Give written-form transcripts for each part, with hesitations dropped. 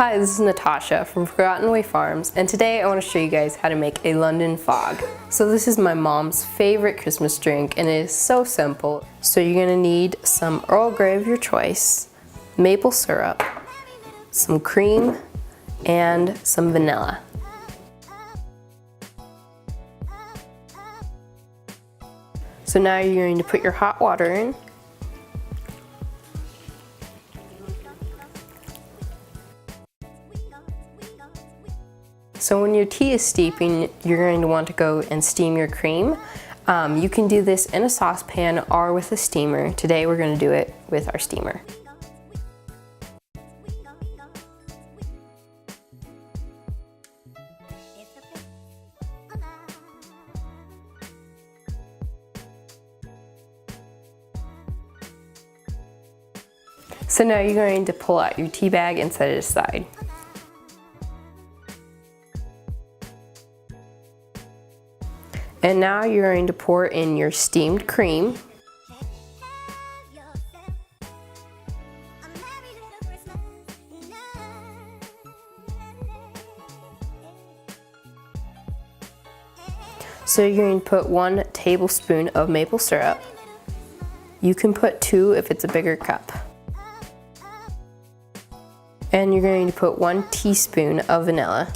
Hi, this is Natasha from Forgotten Way Farms, and today I want to show you guys how to make a London fog. So this is my mom's favorite Christmas drink, and it is so simple. So you're going to need some Earl Grey of your choice, maple syrup, some cream, and some vanilla. So now you're going to put your hot water in. So when your tea is steeping, you're going to want to go and steam your cream. You can do this in a saucepan or with a steamer. Today we're going to do it with our steamer. So now you're going to pull out your tea bag and set it aside. And now you're going to pour in your steamed cream. So you're going to put 1 tablespoon of maple syrup. You can put 2 if it's a bigger cup. And you're going to put 1 teaspoon of vanilla.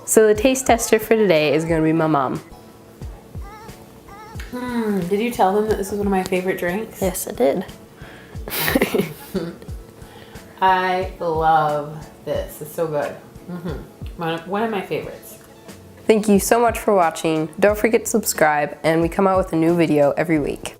So the taste tester for today is going to be my mom. Did you tell them that this is one of my favorite drinks? Yes, I did. I love this. It's so good. One of my favorites. Thank you so much for watching. Don't forget to subscribe, and we come out with a new video every week.